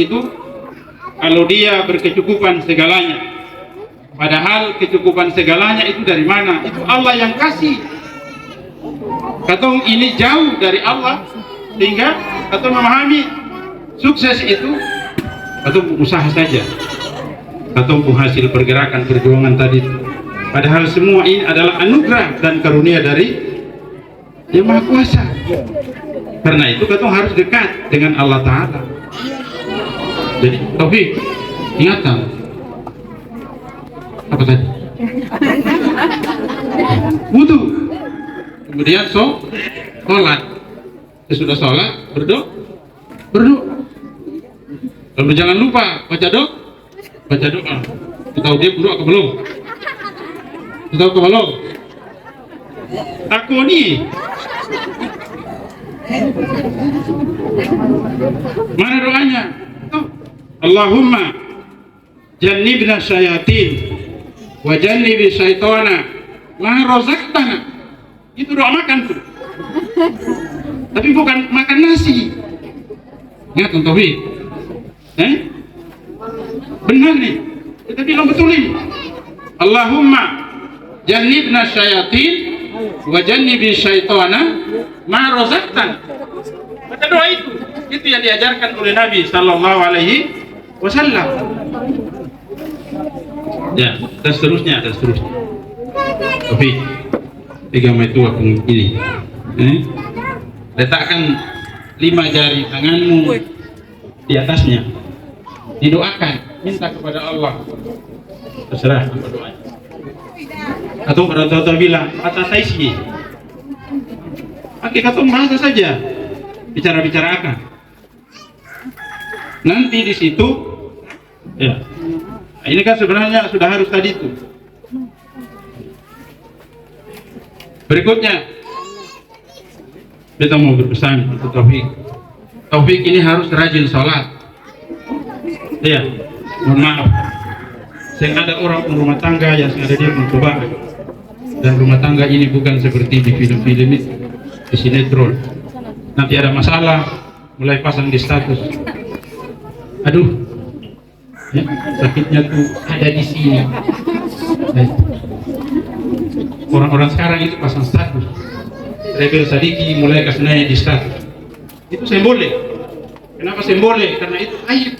itu kalau dia berkecukupan segalanya. Padahal kecukupan segalanya itu dari mana? Itu Allah yang kasih. Katong ini jauh dari Allah, sehingga katong memahami sukses itu katong usaha saja, katong hasil pergerakan perjuangan tadi. Padahal semua ini adalah anugerah dan karunia dari Yang Maha Kuasa. Karena itu katong harus dekat dengan Allah Ta'ala. Jadi taufik, ingatan. Apa tadi? Wudu. Kemudian sholat. Sesudah sholat berdoa. Lalu jangan lupa baca doa. Kita tahu dia berdoa ke belum? Kita tahu ke belum? Aku nih. Mana doanya? Allahumma jannibna syayatin wa jannibi syaitana ma razaqtana. Itu doa makan tuh. Tapi bukan makan nasi. Ingat Taufik. Benar nih. Kita bilang betul ini. Allahumma jannibna syayatin wa jannibi syaitana ma razaqtana. Baca doa itu. Itu yang diajarkan oleh Nabi sallallahu alaihi wasallam. Ya, dan seterusnya. Tapi pegang itu aku ini. Letakkan 5 jari tanganmu di atasnya. Didoakan, minta kepada Allah. Terserah apa doanya. Atau pada bilang, kata saya sih. Oke, kata bahasa saja. Bicara akan. Nanti di situ, ya. Ini kan sebenarnya sudah harus tadi itu. Berikutnya, kita mau berpesan untuk Taufik. Taufik ini harus rajin sholat. Ya, mohon maaf. Saya ada orang rumah tangga yang ada dia mencoba. Dan rumah tangga ini bukan seperti di film-film itu, di sinetron. Nanti ada masalah, mulai pasang di status. Aduh, ya, sakitnya tuh ada di sini. Orang-orang sekarang itu pasang status. Rebel Sadiki mulai kasih di status. Itu sembolik. Kenapa sembolik? Karena itu aib.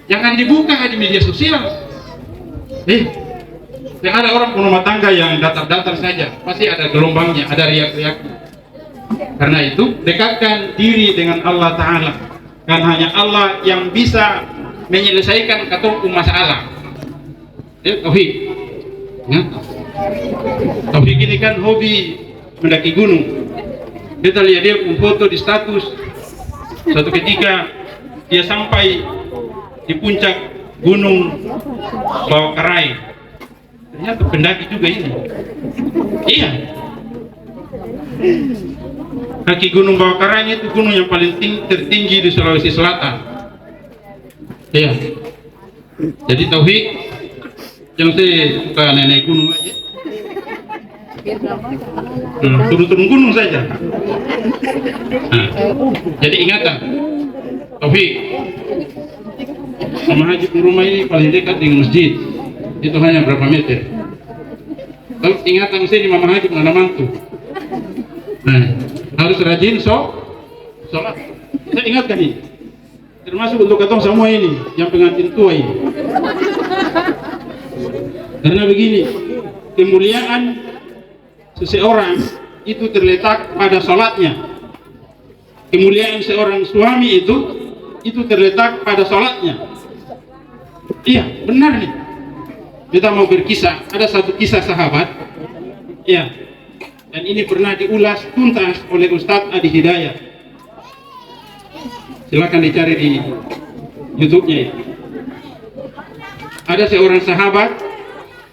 Jangan dibuka di media sosial. Yang ada orang rumah tangga yang datar-datar saja, pasti ada gelombangnya, ada riak-riaknya. Karena itu dekatkan diri dengan Allah Ta'ala. Karena hanya Allah yang bisa menyelesaikan katongku masalah. Taufik. Taufik ini kan hobi mendaki gunung. Kita lihat dia foto di status. Suatu ketika dia sampai di puncak gunung Bawakarai. Ternyata pendaki juga ini. Iya. Kaki gunung Bawakarai itu gunung yang paling tertinggi di Sulawesi Selatan. Iya. Jadi Taufik, jangan suka nenek gunung aja. Turun gunung saja. Nah, jadi ingatan, Taufik, sama haji rumah ini paling dekat dengan masjid. Itu hanya berapa meter. Kalau ingatan saya di Mama Haji mana mantu. Nah, harus rajin sholat. Saya ingatkan ini. Termasuk untuk katong semua ini, yang pengantin tua ini. Karena begini, kemuliaan seseorang itu terletak pada sholatnya. Kemuliaan seorang suami itu terletak pada sholatnya. Iya, benar nih. Kita mau berkisah, ada satu kisah sahabat, ya, dan ini pernah diulas tuntas oleh Ustadz Adi Hidayat. Silakan dicari di YouTube-nya itu. Ada seorang sahabat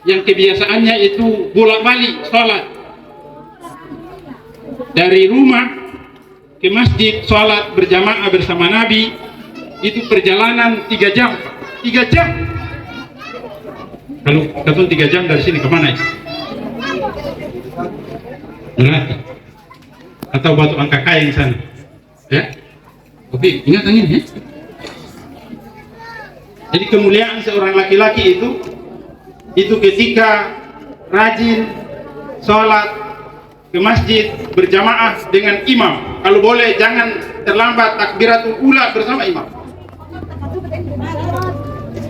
yang kebiasaannya itu bolak-balik sholat dari rumah ke masjid, sholat berjamaah bersama Nabi. Itu perjalanan 3 jam. 3 jam. Kalau katong 3 jam dari sini kemana itu? Melati atau Batu Angka Kain sana, ya. Oke, ingat ini ya. Jadi kemuliaan seorang laki-laki itu ketika rajin sholat ke masjid berjamaah dengan imam. Kalau boleh jangan terlambat takbiratul ula bersama imam.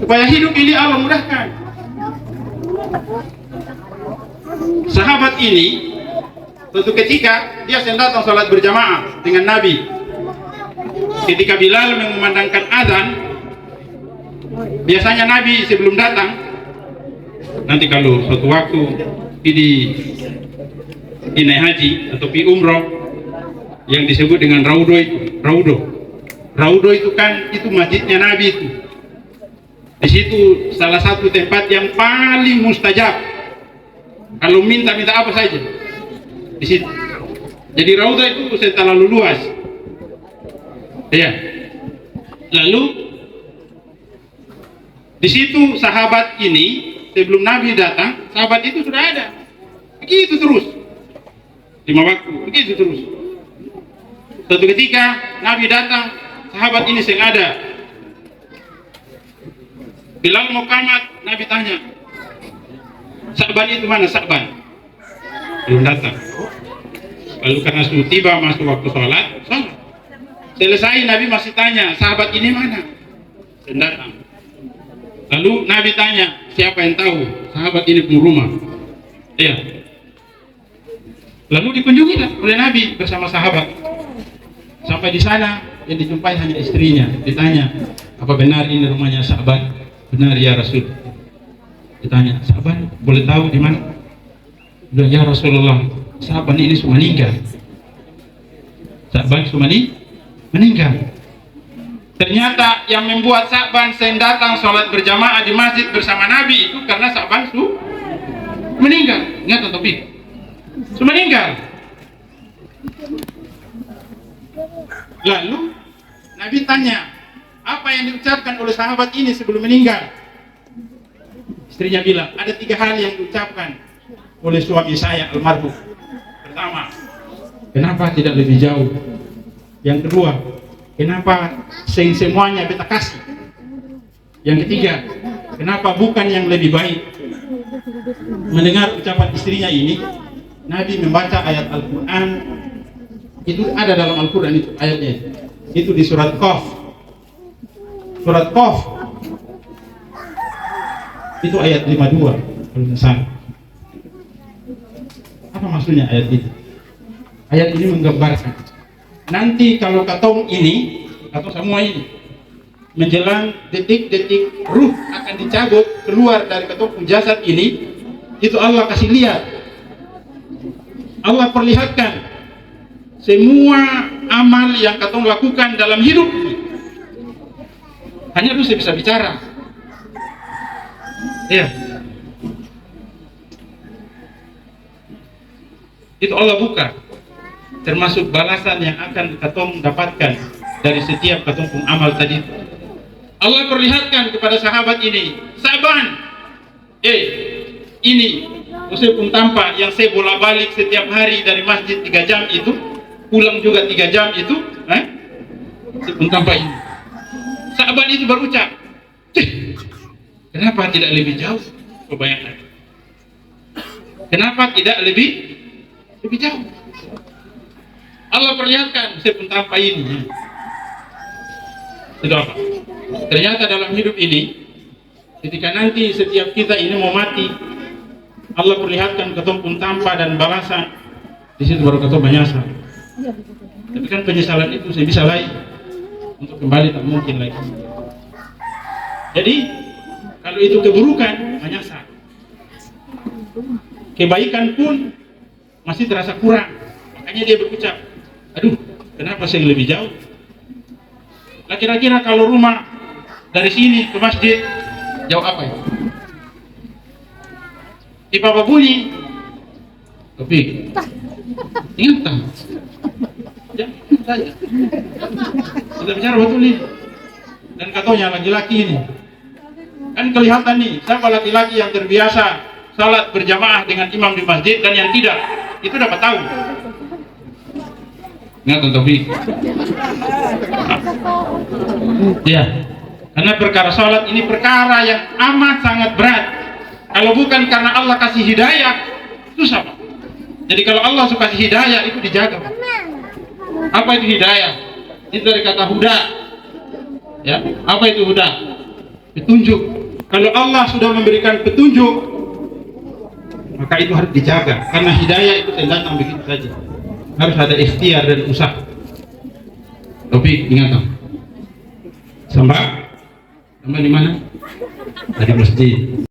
Supaya hidup ini Allah mudahkan. Sahabat ini suatu ketika dia sedang datang sholat berjamaah dengan Nabi. Ketika Bilal mengumandangkan azan, biasanya Nabi sebelum datang, nanti kalau suatu waktu di naik haji atau pi umroh yang disebut dengan Raudo itu kan itu masjidnya Nabi itu. Di situ salah satu tempat yang paling mustajab. Kalau minta apa saja di situ. Jadi Raudo itu terlalu luas. Ya. Lalu di situ sahabat ini sebelum Nabi datang, sahabat itu sudah ada. Begitu terus. 5 waktu, begitu terus. Suatu ketika Nabi datang, sahabat ini sedang ada. Bilal mau qamat, Nabi tanya, Sa'ban itu mana Sa'ban? Belum datang. Lalu karena sudah tiba masuk waktu sholat. Selesai Nabi masih tanya, sahabat ini mana? Belum datang. Lalu Nabi tanya, siapa yang tahu sahabat ini punya rumah? Iya. Lalu dikunjungi oleh Nabi bersama sahabat. Sampai di sana yang dijumpai hanya istrinya. Ditanya, apa benar ini rumahnya Sa'ban? Benar ya Rasul. Ditanya, Sa'ban boleh tahu di mana? Bilang, ya Rasulullah, Sa'ban ini sudah meninggal. Sa'ban sudah meninggal. Ternyata yang membuat Sa'ban sedang datang sholat berjamaah di masjid bersama Nabi itu karena Sa'ban sudah meninggal. Ingat atau tidak? Sudah meninggal. Lalu Nabi tanya, apa yang diucapkan oleh sahabat ini sebelum meninggal? Istrinya bilang, ada 3 hal yang diucapkan oleh suami saya almarhum. Pertama, kenapa tidak lebih jauh? Yang kedua, kenapa semuanya beta kasih? Yang ketiga, kenapa bukan yang lebih baik? Mendengar ucapan istrinya ini, Nabi membaca ayat Al-Quran. Itu ada dalam Al-Quran itu ayatnya. Itu di surat Qaf. Surat Qaf itu ayat 52 kalau tidak salah. Apa maksudnya ayat itu? Ayat ini menggambarkan nanti kalau katong ini atau semua ini menjelang detik-detik ruh akan dicabut keluar dari katong jasad ini, itu Allah kasih lihat, Allah perlihatkan semua amal yang katong lakukan dalam hidup ini. Hanya lu bisa bicara. Ya. Itu Allah buka. Termasuk balasan yang akan katong dapatkan dari setiap katong amal tadi. Allah perlihatkan kepada sahabat ini, Sa'ban, ini saya pun tampak yang saya bolak-balik setiap hari dari masjid 3 jam itu, pulang juga 3 jam itu, saya pun tampak ini. Sa'ban itu berucap, kenapa tidak lebih jauh? Kebanyakan. Kenapa tidak lebih jauh? Allah perlihatkan, saya pun tampak ini. Itu apa? Ternyata dalam hidup ini, ketika nanti setiap kita ini mau mati, Allah perlihatkan ketemu pun tanpa dan balasan. Di situ baru ketemu menyesal. Tapi kan penyesalan itu saya bisa lagi untuk kembali tak mungkin lagi. Jadi kalau itu keburukan, menyesal. Kebaikan pun masih terasa kurang. Makanya dia berucap, aduh, kenapa saya lebih jauh? Nah, kira-kira kalau rumah dari sini ke masjid jauh apa ya? Di Papa bunyi, tapi ingat tak? Jangan saja. Kita bicara betul ini. Dan katanya laki-laki ini, kan kelihatan nih, siapa laki-laki yang terbiasa salat berjamaah dengan imam di masjid dan yang tidak, itu dapat tahu. Ingat Taufik? Ya, Karena perkara sholat ini perkara yang amat sangat berat. Kalau bukan karena Allah kasih hidayah, susah Pak. Jadi kalau Allah suka kasih hidayah, itu dijaga Pak. Apa itu hidayah? Itu dari kata huda. Ya, apa itu huda? Petunjuk. Kalau Allah sudah memberikan petunjuk, maka itu harus dijaga. Karena hidayah itu tidak datang begitu saja. Harus ada ikhtiar dan usaha. Tapi ingat, sampai di mana? Tadi masjid.